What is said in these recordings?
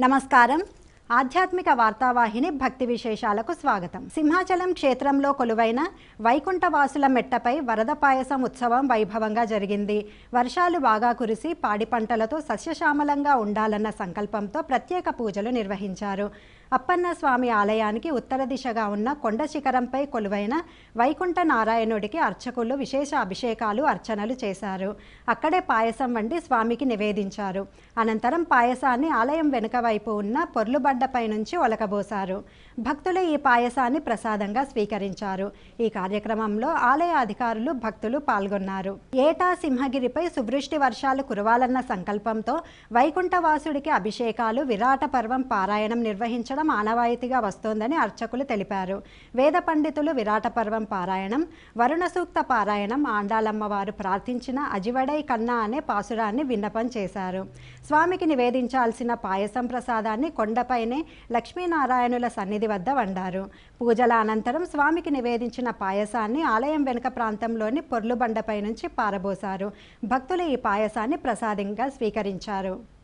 నమస్కారం. ఆధ్యాత్మిక వార్తావాహిని భక్తి విశేషాలకు స్వాగతం. సింహాచలం క్షేత్రంలో కొలువైన వైకుంఠవాసుల మెట్టపై వరద పాయసం ఉత్సవం వైభవంగా జరిగింది. వర్షాలు బాగా కురిసి పాడి పంటలతో సస్యశ్యామలంగా ఉండాలన్న సంకల్పంతో ప్రత్యేక పూజలు నిర్వహించారు. అప్పన్న స్వామి ఆలయానికి ఉత్తర దిశగా ఉన్న కొండ శిఖరంపై కొలువైన వైకుంఠ నారాయణుడికి అర్చకులు విశేష అభిషేకాలు అర్చనలు చేశారు. అక్కడే పాయసం వండి స్వామికి నివేదించారు. అనంతరం పాయసాన్ని ఆలయం వెనుక వైపు ఉన్న పొర్లుబండపై నుంచి ఒలకబోశారు. భక్తులు ఈ పాయసాన్ని ప్రసాదంగా స్వీకరించారు. ఈ కార్యక్రమంలో ఆలయ అధికారులు, భక్తులు పాల్గొన్నారు. ఏటా సింహగిరిపై సువృష్టి వర్షాలు కురవాలన్న సంకల్పంతో వైకుంఠవాసుడికి అభిషేకాలు, విరాట పర్వం పారాయణం నిర్వహించడం ఆనవాయితీగా వస్తోందని అర్చకులు తెలిపారు. వేద పండితులు విరాట పర్వం పారాయణం, వరుణ సూక్త పారాయణం, ఆండాలమ్మవారు ప్రార్థించిన అజివడై కన్నా అనే పాసురాన్ని విన్నపం చేశారు. స్వామికి నివేదించాల్సిన పాయసం ప్రసాదాన్ని కొండపైనే లక్ష్మీనారాయణుల సన్నిధి వద్ద వండారు. పూజల అనంతరం స్వామికి నివేదించిన పాయసాన్ని ఆలయం వెనుక ప్రాంతంలోని పొర్లుబండపై నుంచి పారబోశారు. భక్తులు ఈ పాయసాన్ని ప్రసాదంగా స్వీకరించారు.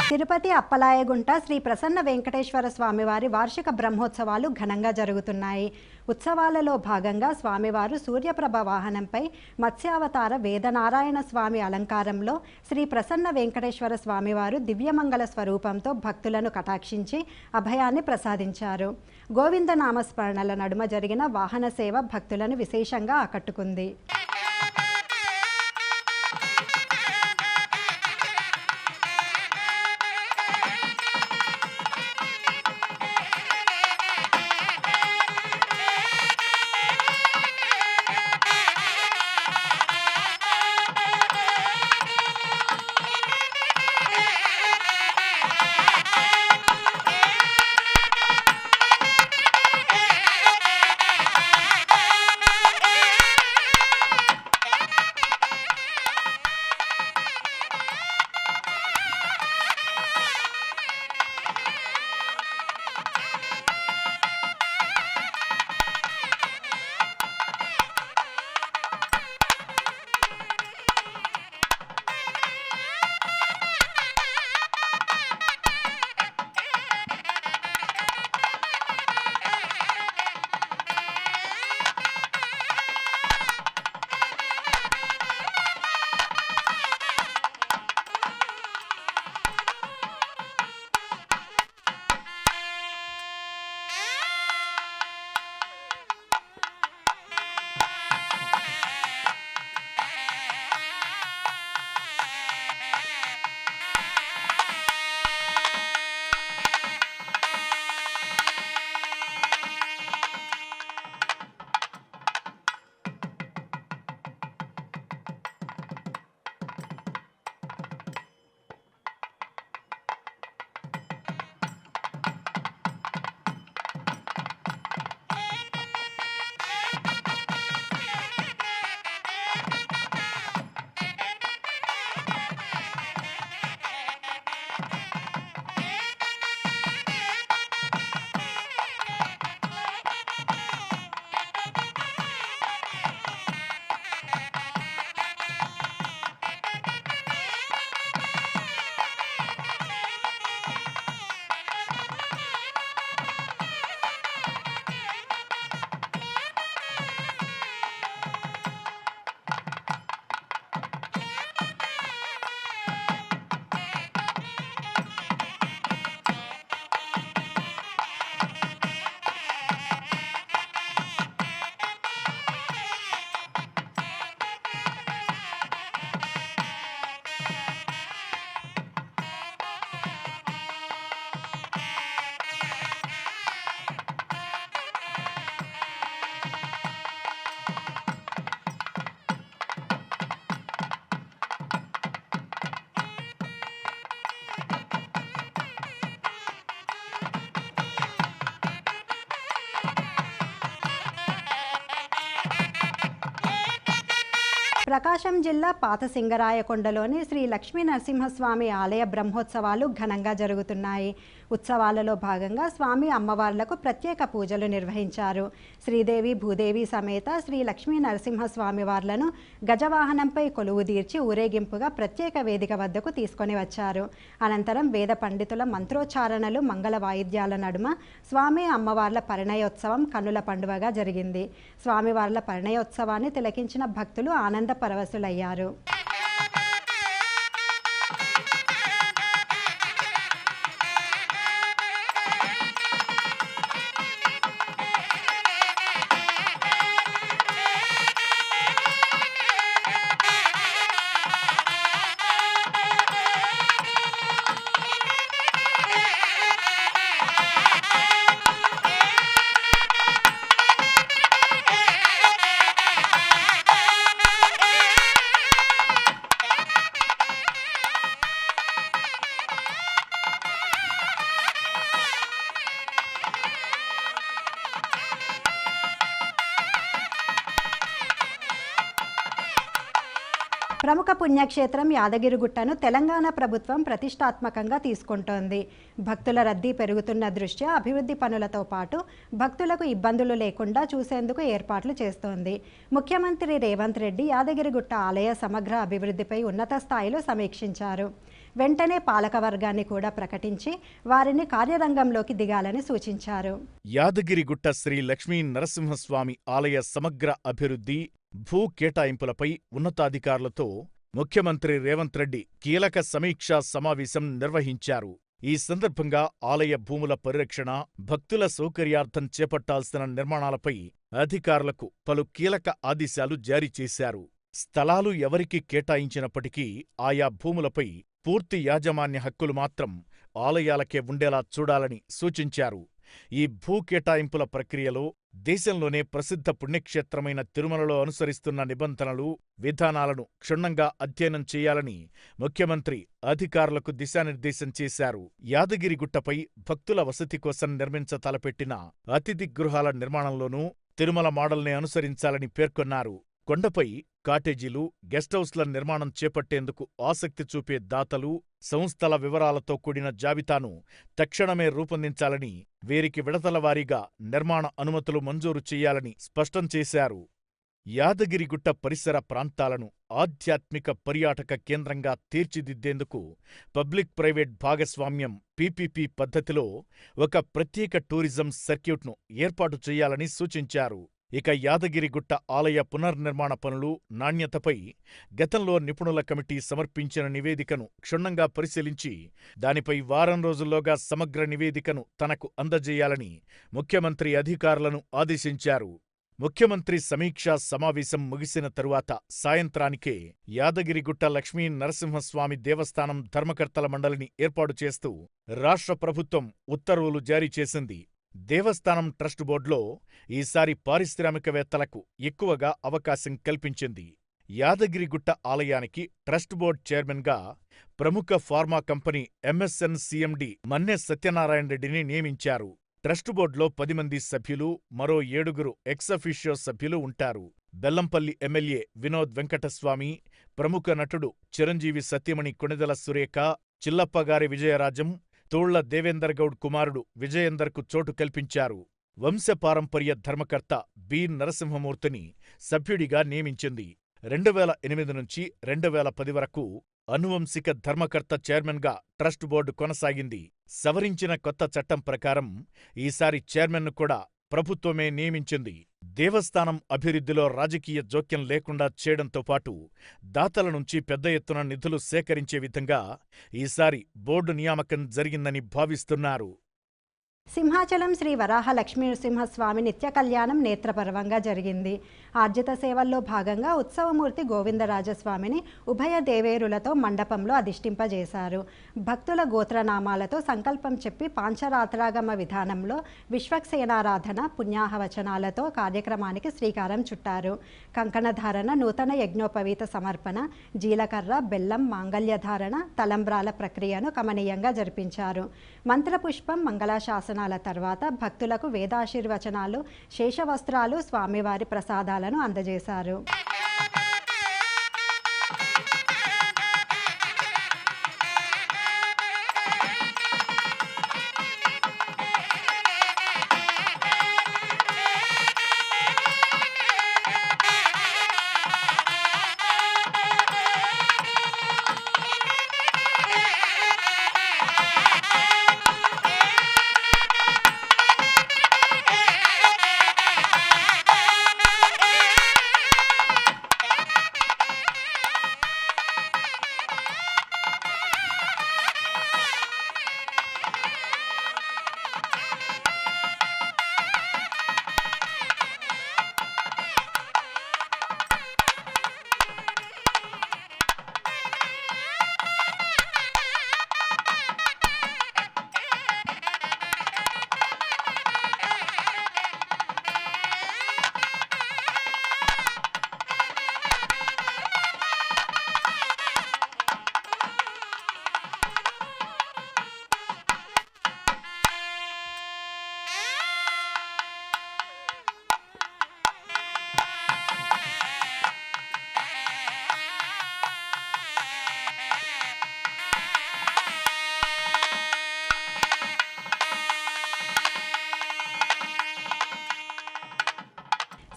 తిరుపతి అప్పలాయగుంట శ్రీ ప్రసన్న వెంకటేశ్వర స్వామివారి వార్షిక బ్రహ్మోత్సవాలు ఘనంగా జరుగుతున్నాయి. ఉత్సవాలలో భాగంగా స్వామివారు సూర్యప్రభ వాహనంపై మత్స్యావతార వేదనారాయణ స్వామి అలంకారంలో శ్రీ ప్రసన్న వెంకటేశ్వర స్వామివారు దివ్యమంగళ స్వరూపంతో భక్తులను కటాక్షించి అభయాన్ని ప్రసాదించారు. గోవింద నామస్మరణల నడుమ జరిగిన వాహన సేవ భక్తులను విశేషంగా ఆకట్టుకుంది. ప్రకాశం జిల్లా పాత సింగరాయకొండలోని శ్రీ లక్ష్మీ నరసింహస్వామి ఆలయ బ్రహ్మోత్సవాలు ఘనంగా జరుగుతున్నాయి. ఉత్సవాలలో భాగంగా స్వామి అమ్మవార్లకు ప్రత్యేక పూజలు నిర్వహించారు. శ్రీదేవి భూదేవి సమేత శ్రీ లక్ష్మీ నరసింహస్వామి వార్లను గజవాహనంపై కొలువుదీర్చి ఊరేగింపుగా ప్రత్యేక వేదిక వద్దకు తీసుకొని వచ్చారు. అనంతరం వేద పండితుల మంత్రోచ్చారణలు, మంగళ వాయిద్యాల నడుమ స్వామి అమ్మవార్ల పరిణయోత్సవం కన్నుల పండువగా జరిగింది. స్వామివార్ల పరిణయోత్సవాన్ని తిలకించిన భక్తులు ఆనంద పరవశులయ్యారు. ప్రముఖ పుణ్యక్షేత్రం యాదగిరిగుట్టను తెలంగాణ ప్రభుత్వం ప్రతిష్టాత్మకంగా తీసుకుంటోంది. భక్తుల రద్దీ పెరుగుతున్న దృష్ట్యా అభివృద్ధి పనులతో పాటు భక్తులకు ఇబ్బందులు లేకుండా చూసేందుకు ఏర్పాట్లు చేస్తోంది. ముఖ్యమంత్రి రేవంత్ రెడ్డి యాదగిరిగుట్ట ఆలయ సమగ్ర అభివృద్ధిపై ఉన్నత స్థాయిలో సమీక్షించారు. వెంటనే పాలకవర్గాన్ని కూడా ప్రకటించి వారిని కార్యరంగంలోకి దిగాలని సూచించారు. యాదగిరిగుట్ట శ్రీ లక్ష్మీ నరసింహస్వామి ఆలయ సమగ్ర అభివృద్ధి, భూ కేటాయింపులపై ఉన్నతాధికారులతో ముఖ్యమంత్రి రేవంత్ రెడ్డి కీలక సమీక్షా సమావేశం నిర్వహించారు. ఈ సందర్భంగా ఆలయ భూముల పరిరక్షణ, భక్తుల సౌకర్యార్థం చేపట్టాల్సిన నిర్మాణాలపై అధికారులకు పలు కీలక ఆదేశాలు జారీ చేశారు. స్థలాలు ఎవరికి కేటాయించినప్పటికీ ఆయా భూములపై పూర్తి యాజమాన్య హక్కులు మాత్రం ఆలయాలకే ఉండేలా చూడాలని సూచించారు. ఈ భూ కేటాయింపుల ప్రక్రియలో దేశంలోనే ప్రసిద్ధ పుణ్యక్షేత్రమైన తిరుమలలో అనుసరిస్తున్న నిబంధనలు, విధానాలను క్షుణ్ణంగా అధ్యయనం చేయాలని ముఖ్యమంత్రి అధికారులకు దిశానిర్దేశం చేశారు. యాదగిరిగుట్టపై భక్తుల వసతి కోసం తలపెట్టిన అతిథి గృహాల నిర్మాణంలోనూ తిరుమల మోడల్నే అనుసరించాలని పేర్కొన్నారు. కొండపై కాటేజీలు, గెస్ట్హౌస్ల నిర్మాణం చేపట్టేందుకు ఆసక్తి చూపే దాతలు, సంస్థల వివరాలతో కూడిన జాబితాను తక్షణమే రూపొందించాలని, వీరికి విడతల వారీగా నిర్మాణ అనుమతులు మంజూరు చేయాలని స్పష్టం చేశారు. యాదగిరిగుట్ట పరిసర ప్రాంతాలను ఆధ్యాత్మిక పర్యాటక కేంద్రంగా తీర్చిదిద్దేందుకు పబ్లిక్ ప్రైవేట్ భాగస్వామ్యం పీపీపీ పద్ధతిలో ఒక ప్రత్యేక టూరిజం సర్క్యూట్ను ఏర్పాటు చేయాలని సూచించారు. ఇక యాదగిరిగుట్ట ఆలయ పునర్నిర్మాణ పనులు, నాణ్యతపై గతంలో నిపుణుల కమిటీ సమర్పించిన నివేదికను క్షుణ్ణంగా పరిశీలించి దానిపై వారం రోజుల్లోగా సమగ్ర నివేదికను తనకు అందజేయాలని ముఖ్యమంత్రి అధికారులను ఆదేశించారు. ముఖ్యమంత్రి సమీక్షా సమావేశం ముగిసిన తరువాత సాయంత్రానికే యాదగిరిగుట్ట లక్ష్మీ నరసింహస్వామి దేవస్థానం ధర్మకర్తల మండలిని ఏర్పాటు చేస్తూ రాష్ట్ర ప్రభుత్వం ఉత్తర్వులు జారీ చేసింది. దేవస్థానం ట్రస్ట్ బోర్డులో ఈసారి పారిశ్రామికవేత్తలకు ఎక్కువగా అవకాశం కల్పించింది. యాదగిరిగుట్ట ఆలయానికి ట్రస్ట్ బోర్డు చైర్మన్గా ప్రముఖ pharma company MSN CMD Manne Satyanarayana రెడ్డిని నియమించారు. ట్రస్ట్ బోర్డులో 10 మంది సభ్యులు, మరో 7 ఎక్స్-అఫీషియో సభ్యులు ఉంటారు. బెల్లంపల్లి ఎమ్మెల్యే వినోద్ వెంకటస్వామి, ప్రముఖ నటుడు చిరంజీవి సతీమణి కొణిదెల సురేఖ, చిల్లప్పగారి విజయరాజం, తోళ్ల దేవేందర్ గౌడ్ కుమారుడు విజయేందర్కు చోటు కల్పించారు. వంశపారంపర్య ధర్మకర్త బి నరసింహమూర్తిని సభ్యుడిగా నియమించింది. 2008 నుంచి 2010 వరకు అనువంశిక ధర్మకర్త చైర్మన్గా ట్రస్ట్ బోర్డు కొనసాగింది. సవరించిన కొత్త చట్టం ప్రకారం ఈసారి చైర్మన్ను కూడా ప్రభుత్వమే నియమించింది. దేవస్థానం అభివృద్ధిలో రాజకీయ జోక్యం లేకుండా చేయడంతో పాటు దాతల నుంచి పెద్ద ఎత్తున నిధులు సేకరించే విధంగా ఈసారి బోర్డు నియామకం జరిగిందని భావిస్తున్నారు. సింహాచలం శ్రీ వరాహ లక్ష్మీనరసింహస్వామి నిత్య కళ్యాణం నేత్రపర్వంగా జరిగింది. ఆర్జిత సేవల్లో భాగంగా ఉత్సవమూర్తి గోవిందరాజస్వామిని ఉభయ దేవేరులతో మండపంలో అధిష్ఠింపజేశారు. భక్తుల గోత్రనామాలతో సంకల్పం చెప్పి పాంచరాత్రాగమ విధానంలో విశ్వక్సేనారాధన, పుణ్యాహవచనాలతో కార్యక్రమానికి శ్రీకారం చుట్టారు. కంకణధారణ, నూతన యజ్ఞోపవీత సమర్పణ, జీలకర్ర, బెల్లం, మాంగళ్యధారణ, తలంబ్రాల ప్రక్రియను కమనీయంగా జరిపించారు. మంత్రపుష్పం, మంగళాశాసన తర్వాత భక్తులకు వేదాశీర్వచనాలు, శేషవస్త్రాలు, స్వామివారి ప్రసాదాలను అందజేశారు.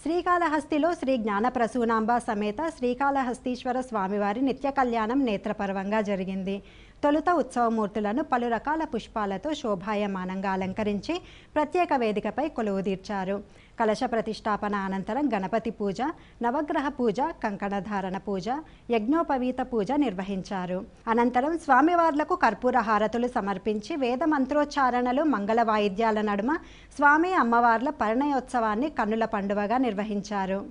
శ్రీకాళహస్తిలో శ్రీ జ్ఞానప్రసూనాంబ సమేత శ్రీకాళహస్తీశ్వర స్వామివారి నిత్య కళ్యాణం నేత్రపర్వంగా జరిగింది. తొలుత ఉత్సవమూర్తులను పలు రకాల పుష్పాలతో శోభాయమానంగా అలంకరించి ప్రత్యేక వేదికపై కొలువుదీర్చారు. కలశ ప్రతిష్టాపన అనంతరం గణపతి పూజ, నవగ్రహ పూజ, కంకణధారణ పూజ, యజ్ఞోపవీత పూజ నిర్వహించారు. అనంతరం స్వామివార్లకు కర్పూర హారతులు సమర్పించి వేద మంత్రోచ్చారణలు, మంగళ వాయిద్యాల నడుమ స్వామి అమ్మవార్ల పరిణయోత్సవాన్ని కన్నుల పండువగా నిర్వహించారు.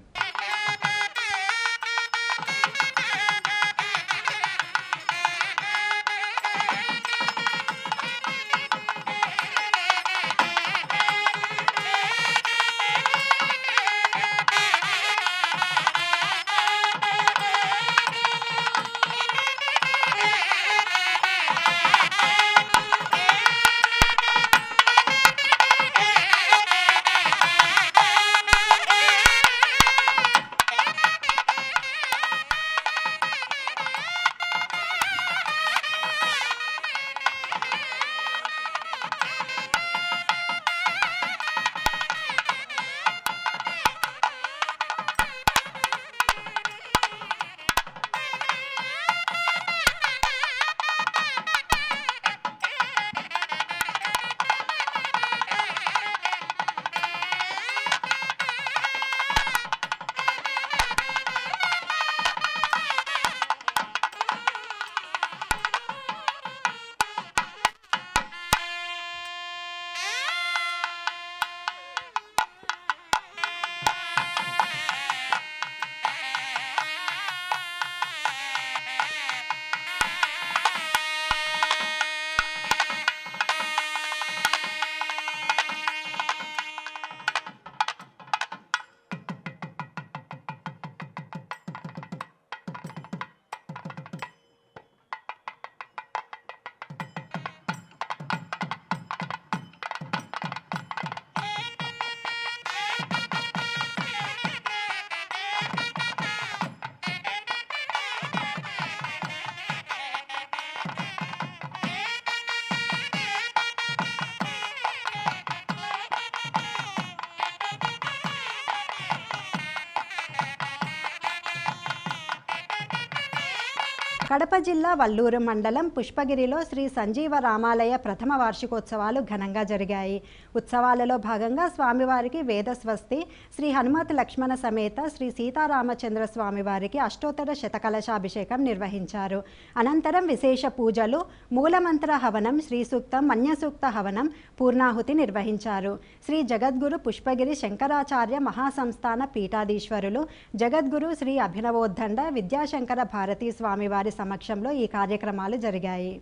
కడప జిల్లా వల్లూరు మండలం పుష్పగిరిలో శ్రీ సంజీవ రామాలయ ప్రథమ వార్షికోత్సవాలు ఘనంగా జరిగాయి. ఉత్సవాలలో భాగంగా స్వామివారికి వేదస్వస్తి, శ్రీ హనుమత్ లక్ష్మణ సమేత శ్రీ సీతారామచంద్ర స్వామివారికి అష్టోత్తర శతకలశాభిషేకం నిర్వహించారు. అనంతరం విశేష పూజలు, మూలమంత్ర హవనం, శ్రీ సూక్తం, మన్యసూక్త హవనం, పూర్ణాహుతి నిర్వహించారు. శ్రీ జగద్గురు పుష్పగిరి శంకరాచార్య మహాసంస్థాన పీఠాధీశ్వరులు జగద్గురు శ్రీ అభినవోద్దండ విద్యాశంకర భారతీ స్వామివారి సమక్షంలో ఈ కార్యక్రమాలు జరిగాయి.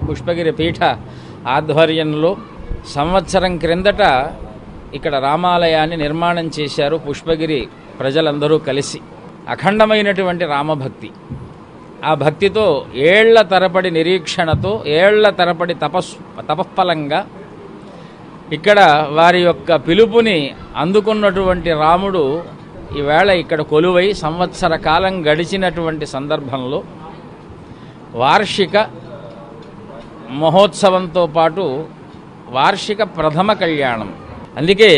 పుష్పగిరి పీఠ ఆధ్వర్యంలో సంవత్సరం క్రిందట ఇక్కడ రామాలయాన్ని నిర్మాణం చేశారు. పుష్పగిరి ప్రజలందరూ కలిసి అఖండమైనటువంటి రామభక్తి, ఆ భక్తితో ఏళ్ల తరబడి నిరీక్షణతో ఏళ్ల తరబడి తపఃఫలంగా ఇక్కడ వారి యొక్క పిలుపుని అందుకున్నటువంటి రాముడు ఈవేళ ఇక్కడ కొలువై సంవత్సర కాలం గడిచినటువంటి సందర్భంలో వార్షిక మహోత్సవంతో పాటు వార్షిక ప్రథమ కళ్యాణం. అందుకే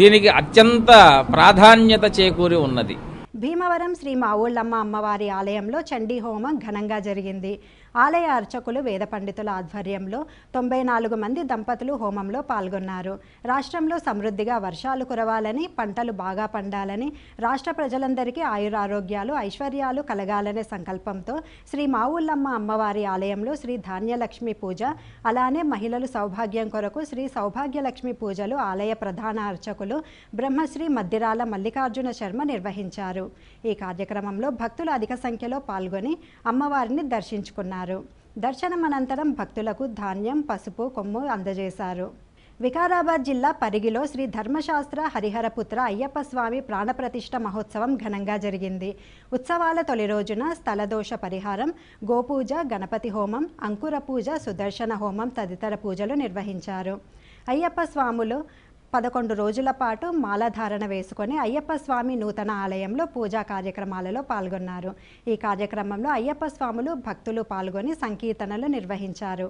దీనికి అత్యంత ప్రాధాన్యత చేకూరి ఉన్నది. భీమవరం శ్రీ మావుళ్ళమ్మ అమ్మవారి ఆలయంలో చండీ హోమం ఘనంగా జరిగింది. ఆలయ అర్చకులు వేద పండితుల ఆధ్వర్యంలో 94 మంది దంపతులు హోమంలో పాల్గొన్నారు. రాష్ట్రంలో సమృద్ధిగా వర్షాలు కురవాలని, పంటలు బాగా పండాలని, రాష్ట్ర ప్రజలందరికీ ఆయురారోగ్యాలు ఐశ్వర్యాలు కలగాలనే సంకల్పంతో శ్రీ మావుళ్ళమ్మ అమ్మవారి ఆలయంలో శ్రీ ధాన్యలక్ష్మి పూజ, అలానే మహిళలు సౌభాగ్యం కొరకు శ్రీ సౌభాగ్యలక్ష్మి పూజలు ఆలయ ప్రధాన అర్చకులు బ్రహ్మశ్రీ మద్దిరాల మల్లికార్జున శర్మ నిర్వహించారు. ఈ కార్యక్రమంలో భక్తులు అధిక సంఖ్యలో పాల్గొని అమ్మవారిని దర్శించుకున్నారు. దర్శనం అనంతరం భక్తులకు ధాన్యం, పసుపు, కొమ్ము అందజేశారు. వికారాబాద్ జిల్లా పరిగిలో శ్రీ ధర్మశాస్త్ర హరిహరపుత్ర అయ్యప్ప స్వామి ప్రాణప్రతిష్ఠ మహోత్సవం ఘనంగా జరిగింది. ఉత్సవాల తొలి రోజున స్థలదోష పరిహారం, గోపూజ, గణపతి హోమం, అంకుర పూజ, సుదర్శన హోమం తదితర పూజలు నిర్వహించారు. అయ్యప్ప స్వాములు 11 రోజుల పాటు మాలధారణ వేసుకొని అయ్యప్ప స్వామి నూతన ఆలయంలో పూజా కార్యక్రమాలలో పాల్గొన్నారు. ఈ కార్యక్రమంలో అయ్యప్ప స్వాములు భక్తులు పాల్గొని సంకీర్తనలు నిర్వహించారు.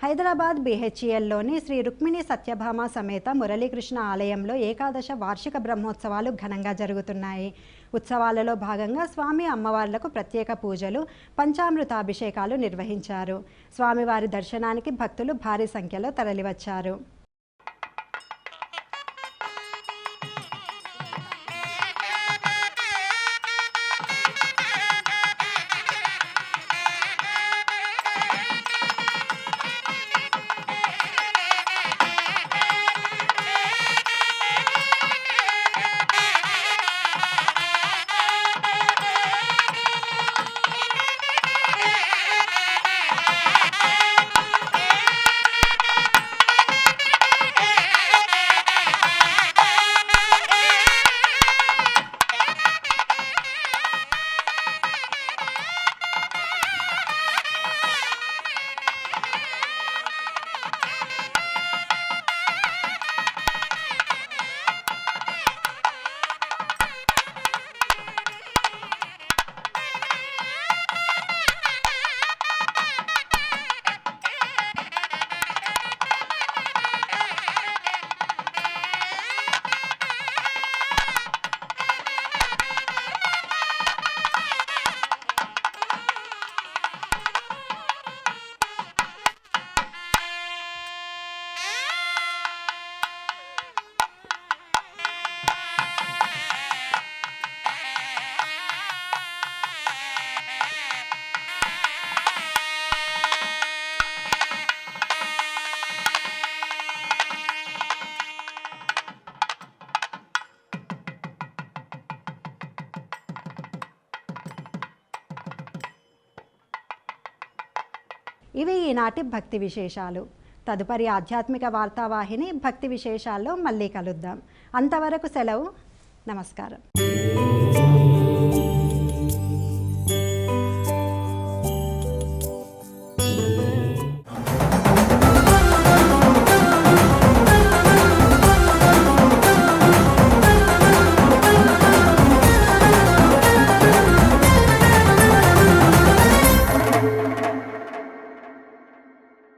హైదరాబాద్ BHELలోని శ్రీ రుక్మిణి సత్యభామ సమేత మురళీకృష్ణ ఆలయంలో ఏకాదశ వార్షిక బ్రహ్మోత్సవాలు ఘనంగా జరుగుతున్నాయి. ఉత్సవాలలో భాగంగా స్వామి అమ్మవార్లకు ప్రత్యేక పూజలు, పంచామృతాభిషేకాలు నిర్వహించారు. స్వామివారి దర్శనానికి భక్తులు భారీ సంఖ్యలో తరలివచ్చారు. ఇవి ఈనాటి భక్తి విశేషాలు. తదుపరి ఆధ్యాత్మిక వార్తావాహిని భక్తి విశేషాల్లో మళ్ళీ కలుద్దాం. అంతవరకు సెలవు. నమస్కారం.